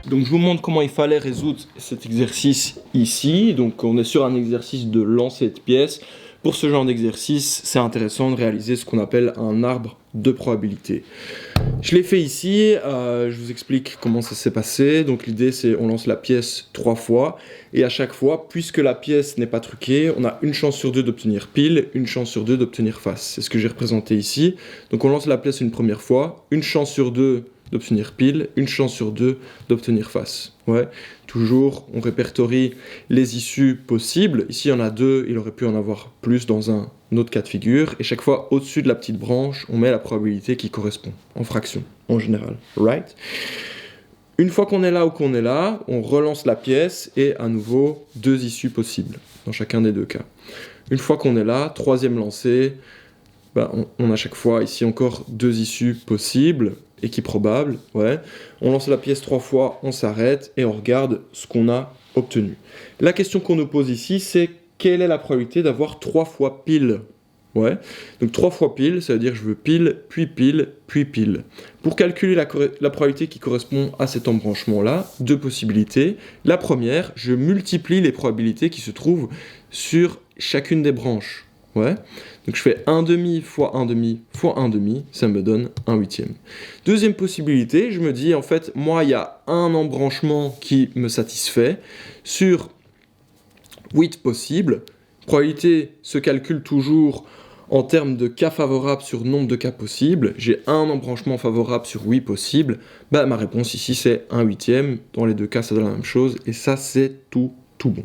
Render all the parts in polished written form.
Donc je vous montre comment il fallait résoudre cet exercice ici. Donc on est sur un exercice de lancer de pièces. Pour ce genre d'exercice, c'est intéressant de réaliser ce qu'on appelle un arbre de probabilité. Je l'ai fait ici, je vous explique comment ça s'est passé. Donc l'idée c'est on lance la pièce 3 fois et à chaque fois, puisque la pièce n'est pas truquée, on a une chance sur 2 d'obtenir pile, une chance sur 2 d'obtenir face. C'est ce que j'ai représenté ici. Donc on lance la pièce une première fois, une chance sur 2 d'obtenir pile, une chance sur 2 d'obtenir face. Ouais. Toujours, on répertorie les issues possibles. Ici, il y en a 2, il aurait pu en avoir plus dans un autre cas de figure. Et chaque fois, au-dessus de la petite branche, on met la probabilité qui correspond, en fraction, en général. Right? Une fois qu'on est là ou qu'on est là, on relance la pièce et à nouveau, 2 issues possibles, dans chacun des 2 cas. Une fois qu'on est là, 3e lancé, on a chaque fois ici encore 2 issues possibles, équiprobables, ouais. On lance la pièce 3 fois, on s'arrête et on regarde ce qu'on a obtenu. La question qu'on nous pose ici, c'est quelle est la probabilité d'avoir 3 fois pile? Ouais. Donc 3 fois pile, ça veut dire que je veux pile, puis pile, puis pile. Pour calculer la probabilité qui correspond à cet embranchement-là, 2 possibilités. La première, je multiplie les probabilités qui se trouvent sur chacune des branches. Ouais. Donc je fais 1/2 fois 1/2 fois 1/2, ça me donne 1/8. Deuxième possibilité, je me dis en fait, moi il y a un embranchement qui me satisfait sur 8 possibles. Probabilité se calcule toujours en termes de cas favorables sur nombre de cas possibles. J'ai un embranchement favorable sur 8 possibles. Ma réponse ici c'est 1/8. Dans les 2 cas ça donne la même chose et ça c'est tout bon.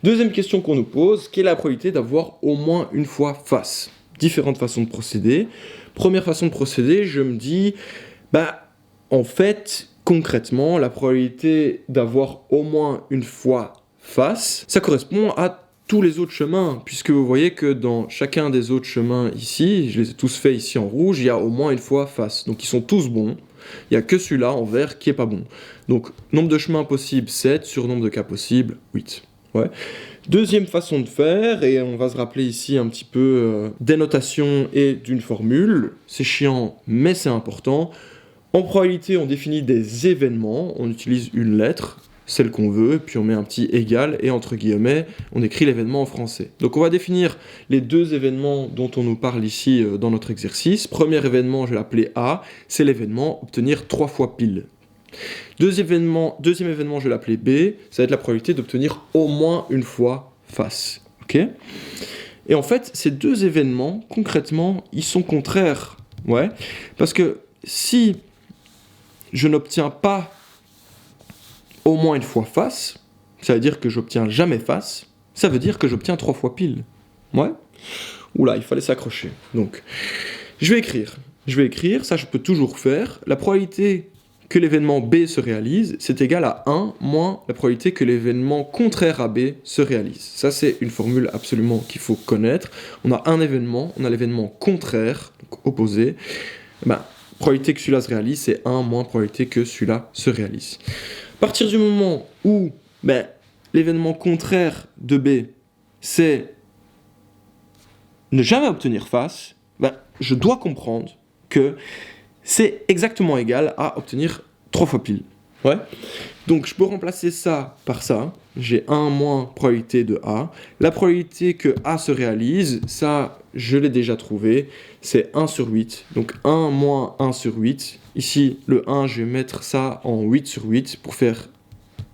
Deuxième question qu'on nous pose, quelle est la probabilité d'avoir au moins une fois face? Différentes façons de procéder. Première façon de procéder, je me dis, en fait, concrètement, la probabilité d'avoir au moins une fois face, ça correspond à tous les autres chemins, puisque vous voyez que dans chacun des autres chemins ici, je les ai tous faits ici en rouge, il y a au moins une fois face. Donc ils sont tous bons. Il n'y a que celui-là en vert qui n'est pas bon. Donc nombre de chemins possibles, 7, sur nombre de cas possibles, 8. Ouais. Deuxième façon de faire, et on va se rappeler ici un petit peu des notations et d'une formule. C'est chiant, mais c'est important. En probabilité, on définit des événements, on utilise une lettre, celle qu'on veut, puis on met un petit égal, et entre guillemets, on écrit l'événement en français. Donc on va définir les 2 événements dont on nous parle ici dans notre exercice. Premier événement, je vais l'appeler A, c'est l'événement obtenir 3 fois pile. Deuxième événement, je vais l'appeler B, ça va être la probabilité d'obtenir au moins une fois face. Ok ? Et en fait, ces 2 événements, concrètement, ils sont contraires. Ouais. Parce que si je n'obtiens pas au moins une fois face, ça veut dire que j'obtiens jamais face, ça veut dire que j'obtiens 3 fois pile. Ouais ? Oula, il fallait s'accrocher. Donc, je vais écrire, ça je peux toujours faire. La probabilité que l'événement B se réalise, c'est égal à 1 moins la probabilité que l'événement contraire à B se réalise. Ça, c'est une formule absolument qu'il faut connaître. On a un événement, on a l'événement contraire, donc opposé. Probabilité que celui-là se réalise, c'est 1 moins probabilité que celui-là se réalise. À partir du moment où l'événement contraire de B, c'est ne jamais obtenir face, je dois comprendre que c'est exactement égal à obtenir 3 fois pile. Ouais. Donc je peux remplacer ça par ça. J'ai 1 moins probabilité de A. La probabilité que A se réalise, ça je l'ai déjà trouvé, c'est 1 sur 8. Donc 1 moins 1 sur 8. Ici le 1, je vais mettre ça en 8 sur 8 pour faire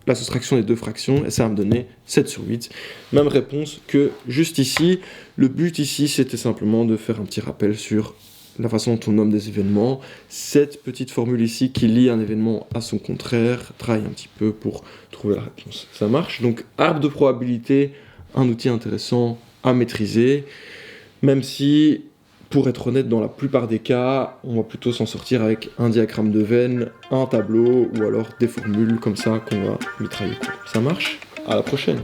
la soustraction des 2 fractions et ça va me donner 7 sur 8. Même réponse que juste ici. Le but ici c'était simplement de faire un petit rappel sur la façon dont on nomme des événements. Cette petite formule ici qui lie un événement à son contraire travaille un petit peu pour trouver la réponse. Ça marche. Donc arbre de probabilité, un outil intéressant à maîtriser, même si, pour être honnête, dans la plupart des cas, on va plutôt s'en sortir avec un diagramme de Venn, un tableau ou alors des formules comme ça qu'on va mitrailler. Ça marche ? À la prochaine.